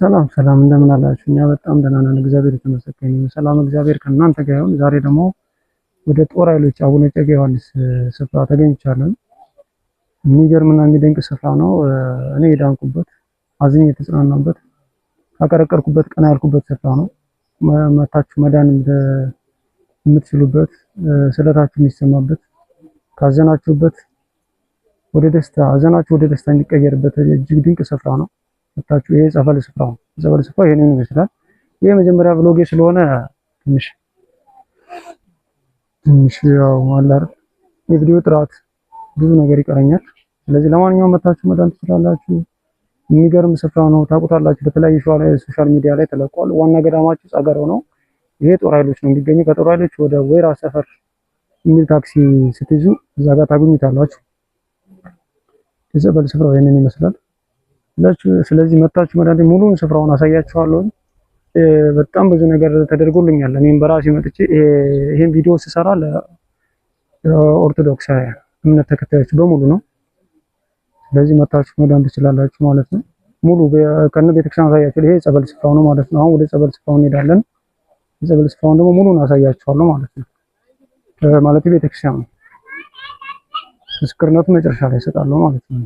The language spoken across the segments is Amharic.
ሰላም ሰላም እንደምን አላችሁ? እኛ በጣም ደህና ነን፣ እግዚአብሔር የተመሰገነ ይሁን። ሰላም እግዚአብሔር ከእናንተ ጋር ይሁን። ዛሬ ደግሞ ወደ ጦር ኃይሎች አቡነ እጨጌ ዮሐንስ ስፍራ ተገኝቻለሁ። የሚገርምና የሚደንቅ ስፍራ ነው። እኔ የዳንኩበት፣ አዝኜ የተጽናናበት፣ ካቀረቀርኩበት ቀና ያልኩበት ስፍራ ነው። መታችሁ መዳን የምትችሉበት፣ ስለታችሁ የሚሰማበት፣ ካዘናችሁበት ወደ ደስታ፣ ሀዘናችሁ ወደ ደስታ የሚቀየርበት እጅግ ድንቅ ስፍራ ነው። መታችሁ ይሄ ጸበል ስፍራው ነው። ጸበል ስፍራው ይሄንን ይመስላል። ይሄ መጀመሪያ ብሎጌ ስለሆነ ትንሽ ያው አላር የቪዲዮ ጥራት ብዙ ነገር ይቀረኛል። ስለዚህ ለማንኛውም መታችሁ መዳን ትችላላችሁ። የሚገርም ስፍራ ነው። ታውቁታላችሁ። በተለያዩ ሶሻል ሚዲያ ላይ ተለቋል። ዋና ገዳማችሁ ጸገራው ነው። ይሄ ጦር ኃይሎች ነው የሚገኘው። ከጦር ኃይሎች ወደ ወይራ ሰፈር የሚል ታክሲ ስትይዙ እዛ ጋር ታገኙታላችሁ። የጸበል ስፍራው ይሄንን ይመስላል። ስለዚህ መታችሁ መዳን ሙሉውን ስፍራውን አሳያችኋለሁ። በጣም ብዙ ነገር ተደርጎልኛል። እኔም በራሴ መጥቼ ይሄን ቪዲዮ ስሰራ ለኦርቶዶክሳውያን እምነት ተከታዮች በሙሉ ነው። ስለዚህ መታችሁ መዳን ትችላላችሁ ማለት ነው። ሙሉ ከነ ቤተክርስቲያን አሳያችኋለሁ። ይሄ ጸበል ስፍራው ነው ማለት ነው። አሁን ወደ ጸበል ስፍራው እንሄዳለን። የጸበል ስፍራውን ደግሞ ሙሉን አሳያችኋለሁ ማለት ነው። ማለት ቤተክርስቲያን ነው። ምስክርነቱ መጨረሻ ላይ እሰጣለሁ ማለት ነው።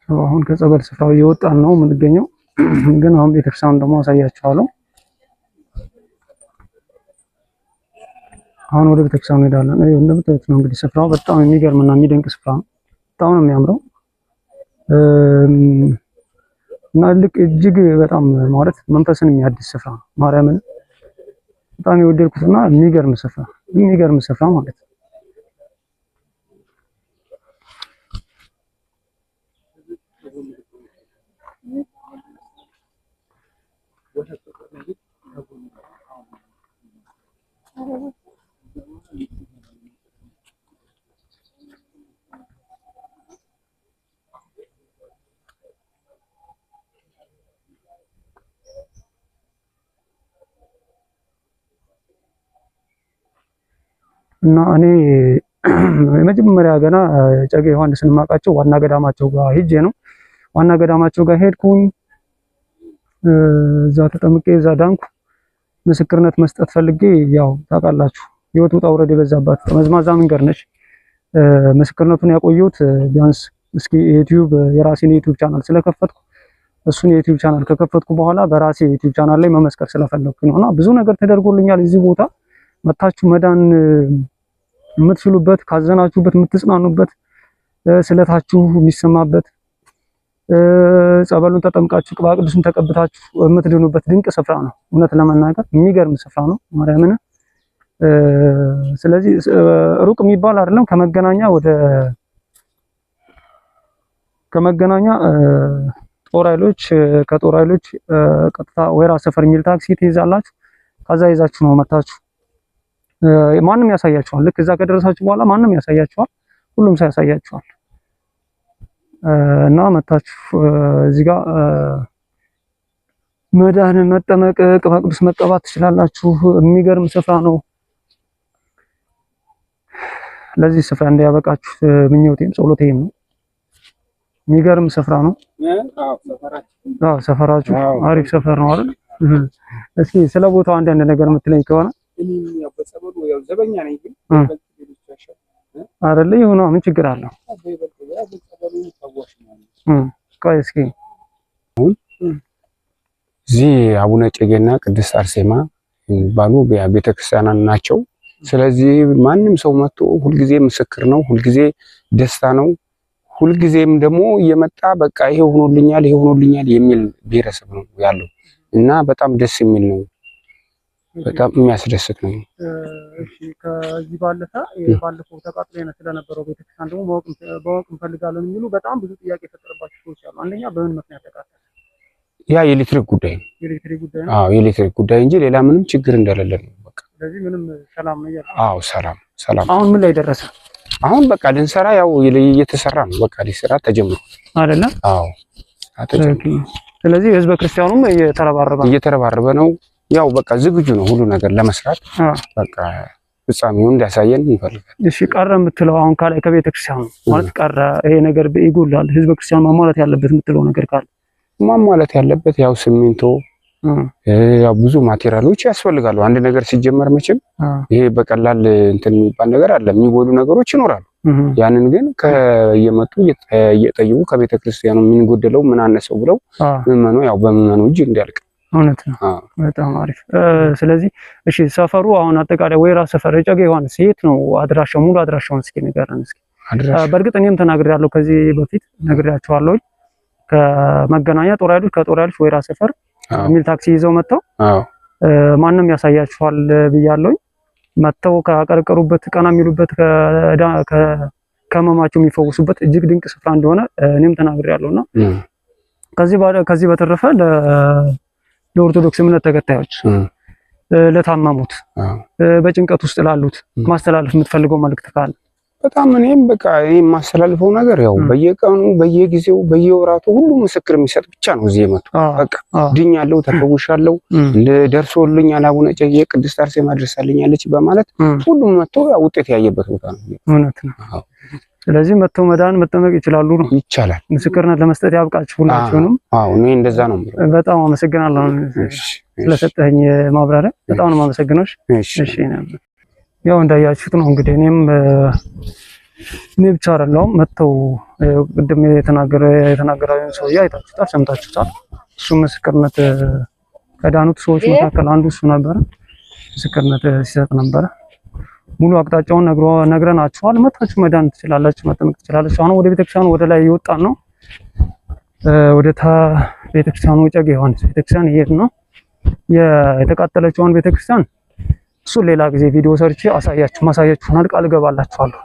አሁን ከጸበል ስፍራው እየወጣን ነው የምንገኘው። ግን አሁን ቤተክርስቲያኑን ደግሞ አሳያችኋለሁ። አሁን ወደ ቤተክርስቲያኑ እንሄዳለን። እንደምታዩት ነው እንግዲህ ስፍራው በጣም የሚገርምና የሚደንቅ ስፍራ ነው። በጣም ነው የሚያምረው እና እጅግ በጣም ማለት መንፈስን የሚያድስ ስፍራ ነው። ማርያምን በጣም የወደድኩትና የሚገርም ስፍራ ማለት ነው። እና እኔ የመጀመሪያ ገና እጨጌ ዮሐንስን ማቃቸው ዋና ገዳማቸው ጋር ሄጄ ነው። ዋና ገዳማቸው ጋር ሄድኩኝ። እዛ ተጠምቄ እዛ ዳንኩ። ምስክርነት መስጠት ፈልጌ ያው ታውቃላችሁ ህይወት ውጣ ውረድ የበዛባት መዝማዛ መንገድ ነች። ምስክርነቱን ያቆየሁት ቢያንስ እስኪ ዩቲዩብ የራሴን ዩቲዩብ ቻናል ስለከፈትኩ እሱን የዩቲዩብ ቻናል ከከፈትኩ በኋላ በራሴ ዩቲዩብ ቻናል ላይ መመስከር ስለፈለኩኝ ነውና ብዙ ነገር ተደርጎልኛል። እዚህ ቦታ መታችሁ መዳን የምትችሉበት፣ ካዘናችሁበት የምትጽናኑበት፣ ስለታችሁ የሚሰማበት፣ ጸበሉን ተጠምቃችሁ ቅባ ቅዱስን ተቀብታችሁ የምትድኑበት ድንቅ ስፍራ ነው። እውነት ለመናገር የሚገርም ስፍራ ነው ማርያምን። ስለዚህ ሩቅ የሚባል አይደለም። ከመገናኛ ጦር ኃይሎች ከጦር ኃይሎች ቀጥታ ወይራ ሰፈር የሚል ታክሲ ትይዛላችሁ። ከዛ ይዛችሁ ነው መታችሁ ማንም ያሳያችኋል። ልክ እዛ ከደረሳችሁ በኋላ ማንም ያሳያችኋል። ሁሉም ሰው ያሳያችኋል። እና መታችሁ እዚህ ጋር መዳን መጠመቅ ቅባ ቅዱስ መቀባት ትችላላችሁ። የሚገርም ስፍራ ነው። ለዚህ ስፍራ እንዲያበቃችሁ ምኞቴም ጸሎቴም ነው። የሚገርም ስፍራ ነው። ሰፈራችሁ አሪፍ ሰፈር ነው አይደል? እስኪ ስለ ቦታው አንዳንድ ነገር የምትለኝ ከሆነ አይደለ? ይሁን ምን ችግር አለው? ቆይ እስኪ እዚህ አቡነ እጨጌና ቅድስት አርሴማ የሚባሉ ቤተክርስቲያናት ናቸው። ስለዚህ ማንም ሰው መጥቶ ሁልጊዜ ምስክር ነው፣ ሁልጊዜ ደስታ ነው፣ ሁልጊዜም ደግሞ እየመጣ በቃ ይሄ ሆኖልኛል የሚል ብሔረሰብ ነው ያለው እና በጣም ደስ የሚል ነው። በጣም የሚያስደስት ነው። እሺ ከዚህ ባለፈ ባለፈው ተቃጥሎ ስለነበረው ቤተክርስቲያን ደግሞ ማወቅ እንፈልጋለን የሚሉ በጣም ብዙ ጥያቄ የፈጠረባቸው ሰዎች አሉ። አንደኛ በምን ምክንያት ተቃጠለ? ያ የኤሌክትሪክ ጉዳይ ነው። የኤሌክትሪክ ጉዳይ ነው። አዎ የኤሌክትሪክ ጉዳይ እንጂ ሌላ ምንም ችግር እንደሌለ ነው። በቃ ስለዚህ ምንም ሰላም ነው ያለው። አዎ ሰላም። አሁን ምን ላይ ደረሰ? አሁን በቃ ልንሰራ ያው እየተሰራ ነው። በቃ ሊሰራ ተጀምሯል አይደለ? አዎ ስለዚህ ህዝበ ክርስቲያኑም እየተረባረበ ነው። ያው በቃ ዝግጁ ነው ሁሉ ነገር ለመስራት። በቃ ፍጻሜውን እንዲያሳየን እንፈልጋለን። እሺ ቀረ የምትለው አሁን ካላይ ከቤተክርስቲያኑ ማለት ቀረ ይሄ ነገር ይጎላል ህዝበ ክርስቲያኑ ማሟላት ያለበት የምትለው ነገር ካለ? ማሟላት ያለበት ያው ሲሚንቶ ያው ብዙ ማቴሪያሎች ያስፈልጋሉ። አንድ ነገር ሲጀመር መቼም ይሄ በቀላል እንትን የሚባል ነገር አለ፣ የሚጎሉ ነገሮች ይኖራሉ። ያንን ግን ከየመጡ እየጠየቁ ከቤተክርስቲያኑ ምን ጎደለው ምን አነሰው ብለው ምዕመኑ ያው በምዕመኑ እጅ እንዲያልቅ እውነት ነው። በጣም አሪፍ። ስለዚህ እሺ ሰፈሩ አሁን አጠቃላይ ወይራ ሰፈር እጨጌ ዮሐንስ የት ነው አድራሻው? ሙሉ አድራሻውን እስኪ ንገረን እስኪ። በእርግጥ እኔም ተናግሬያለሁ ከዚህ በፊት ነግሬያቸዋለሁ። ከመገናኛ ጦር ኃይሎች ከጦር ኃይሎች ወይራ ሰፈር የሚል ታክሲ ይዘው መጥተው ማንም ያሳያቸዋል ብያለሁ። መጥተው ካቀረቀሩበት ቀና የሚሉበት ከመማቸው የሚፈውሱበት እጅግ ድንቅ ስፍራ እንደሆነ እኔም ተናግሬያለሁና ከዚህ በተረፈ ለኦርቶዶክስ እምነት ተከታዮች ለታመሙት በጭንቀት ውስጥ ላሉት ማስተላለፍ የምትፈልገው መልእክት ካለ? በጣም እኔም በቃ የማስተላልፈው ነገር ያው በየቀኑ በየጊዜው በየወራቱ ሁሉ ምስክር የሚሰጥ ብቻ ነው። እዚህ የመጡ በቃ ድኛለሁ፣ ተፈውሻለሁ፣ ደርሶልኛል፣ አቡነ እጨጌ ቅድስት አርሴማ ድርሳልኛለች በማለት ሁሉም መጥቶ ያው ውጤት ያየበት ቦታ ነው። እውነት ነው። ስለዚህ መጥተው መጠመቅ ይችላሉ ነው? ይቻላል። ምስክርነት ለመስጠት ያብቃችሁ ሁላችሁንም። አዎ እኔ እንደዛ ነው። በጣም አመሰግናለሁ ስለሰጠኝ ማብራሪያ፣ በጣም ነው የማመሰግነው። እሺ ያው እንዳያችሁት ነው እንግዲህ እኔ ብቻ አይደለሁም መጥተው ቅድም የተናገረውን ሰውዬ አይታችሁታል፣ ሰምታችሁታል። እሱ ምስክርነት ከዳኑት ሰዎች መካከል አንዱ እሱ ነበረ። ምስክርነት ሲሰጥ ነበረ። ሙሉ አቅጣጫውን ነግረናችኋል። መታችሁ መዳን ትችላላችሁ፣ መጠመቅ ትችላላችሁ። አሁን ወደ ቤተክርስቲያኑ ወደ ላይ እየወጣን ነው። ወደ ቤተክርስቲያኑ እጨጌ ዮሐንስ ቤተክርስቲያን እየሄድን ነው። የተቃጠለችውን ቤተክርስቲያን እሱ ሌላ ጊዜ ቪዲዮ ሰርቼ ማሳያችሁናል፣ ቃል እገባላችኋለሁ።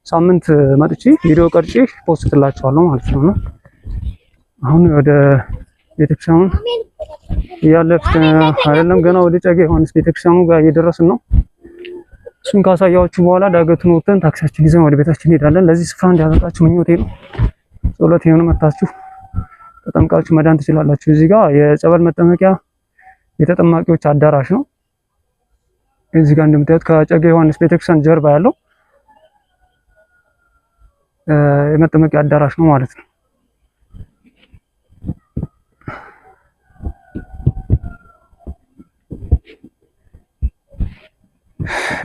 ሳምንት መጥቼ ቪዲዮ ቀርጬ ፖስትላችኋለሁ ማለት ነው። አሁን ወደ ቤተክርስቲያኑ እያለፍን አይደለም፣ ገና ወደ እጨጌ ዮሐንስ ቤተክርስቲያኑ ጋር እየደረስን ነው። እሱን ካሳያችሁ በኋላ ዳገቱን ወጥተን ታክሲያችን ይዘን ወደ ቤታችን እንሄዳለን። ለዚህ ስፍራ እንዲያበቃችሁ ምኞቴ ነው። ጸሎት ይሁን። መጣችሁ ተጠምቃችሁ መዳን ትችላላችሁ። እዚህ ጋር የጸበል መጠመቂያ የተጠማቂዎች አዳራሽ ነው። እዚህ ጋር እንደምታዩት ከእጨጌ ዮሐንስ ቤተክርስቲያን ጀርባ ያለው የመጠመቂያ አዳራሽ ነው ማለት ነው።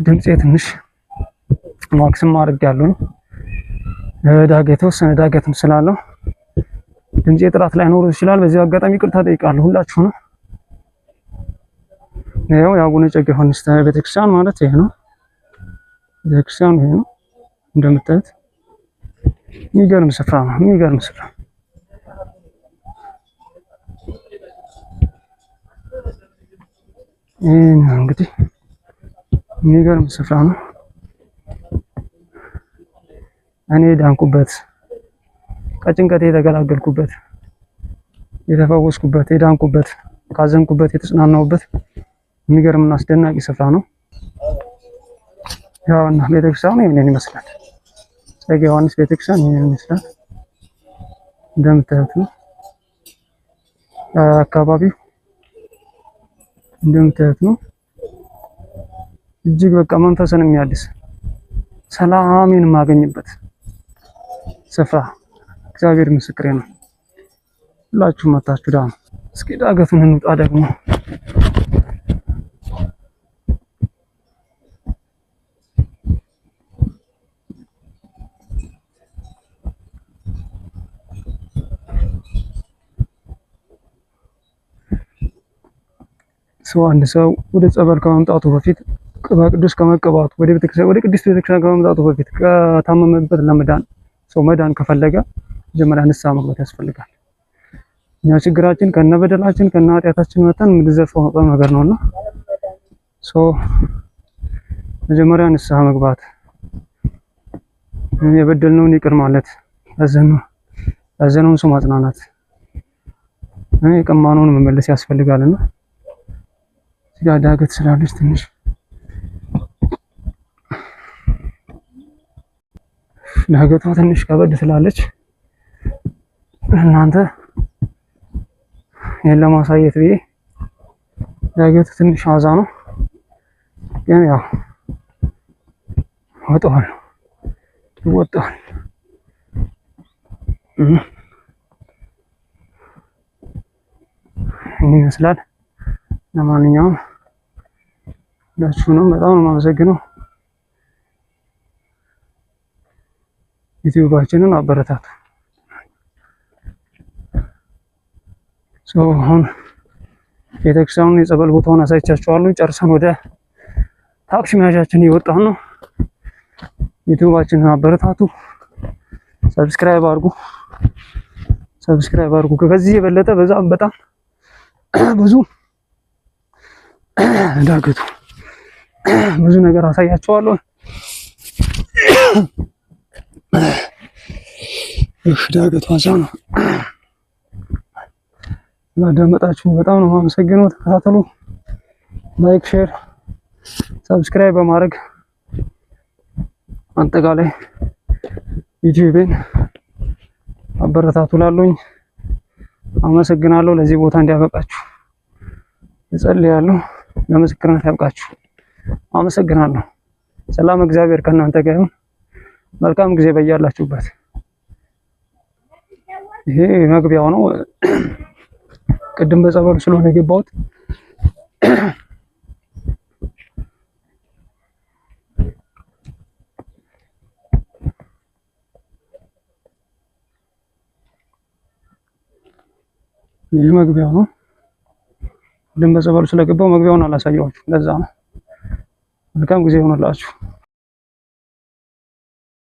ድምጼ ትንሽ ማክስም አድርጌያለሁ። የተወሰነ ዳገትም ስላለው ድምጼ ጥራት ላይ ኖር ይችላል። በዚህ አጋጣሚ ይቅርታ ጠይቃለሁ ሁላችሁንም። ያው የአቡነ እጨጌ ዮሐንስ ቤተክርስቲያን ማለት ይሄ ነው። ቤተክርስቲያኑ ይሄ ነው እንደምታዩት። የሚገርም ስፍራ ነው። የሚገርም ስፍራ እንግዲህ የሚገርም ስፍራ ነው። እኔ ዳንኩበት፣ ከጭንቀቴ የተገላገልኩበት፣ የተፈወስኩበት፣ የዳንኩበት፣ ካዘንኩበት፣ የተጽናናሁበት የሚገርምና አስደናቂ ስፍራ ነው። ያውና ቤተክርስቲያኑ ይሄንን ይመስላል። እጨጌ ዮሐንስ ቤተክርስቲያን ይሄንን ይመስላል እንደምታዩት ነው። አካባቢው እንደምታዩት ነው። እጅግ በቃ መንፈስን የሚያድስ ሰላምን የማገኝበት ስፍራ እግዚአብሔር ምስክሬ ነው። ሁላችሁም መጣችሁ ዳኑ። እስኪ ዳገቱን እንውጣ ደግሞ። አንድ ሰው ወደ ጸበል ከመምጣቱ በፊት ቅባ ቅዱስ ከመቀባቱ ወደ ቅድስት ቤተክርስቲያን ከመምጣቱ በፊት ከታመመበት ለመዳን ሰው መዳን ከፈለገ መጀመሪያ ንስሐ መግባት ያስፈልጋል። እኛ ችግራችን ከነበደላችን ከነኃጢአታችን መተን የምንዘፈው ነገር ነውና መጀመሪያ ንስሐ መግባት፣ የበደልነውን ይቅር ማለት፣ ያዘነውን ሰው ማጽናናት፣ የቀማነውን መመለስ ያስፈልጋልና እዚህ ጋር ዳገት ስላለች ትንሽ ዳገቷ ትንሽ ከበድ ስላለች እናንተ ይሄን ለማሳየት ብዬ ዳገቱ ትንሽ አዛ ነው፣ ግን ያው ይወጣል። ይመስላል። ለማንኛውም ሁላችሁንም በጣም ነው የማመሰግነው። ዩቲዩባችንን አበረታቱ። አሁን ቤተክርስቲያኑን የጸበል ቦታውን አሳይቻችኋለሁ። ጨርሰን ወደ ታክሲ መያዣችን እየወጣን ነው። ዩቲዩባችንን አበረታቱ። ሰብስክራይብ አድርጉ። ከዚህ የበለጠ በጣም ብዙ ዳገቱ ብዙ ነገር አሳያችኋለሁ። ዳገቱ አዛ ነው። ስላዳመጣችሁ በጣም ነው የማመሰግነው። ተከታተሉ። ላይክ፣ ሼር፣ ሰብስክራይብ በማድረግ አጠቃላይ ዩቲዩብን አበረታቱ። ላሉኝ አመሰግናለሁ። ለዚህ ቦታ እንዲያበቃችሁ እጸልያለሁ። ለምስክርነት ያብቃችሁ። አመሰግናለሁ። ሰላም እግዚአብሔር ከእናንተ ጋር ይሁን። መልካም ጊዜ በያላችሁበት። ይሄ መግቢያው ነው። ቅድም በጸበሉ ስለሆነ የገባሁት ይሄ መግቢያው ነው። ቅድም በጸበሉ ስለገባው መግቢያውን አላሳየኋችሁም። ለዛ ነው። መልካም ጊዜ ይሆንላችሁ።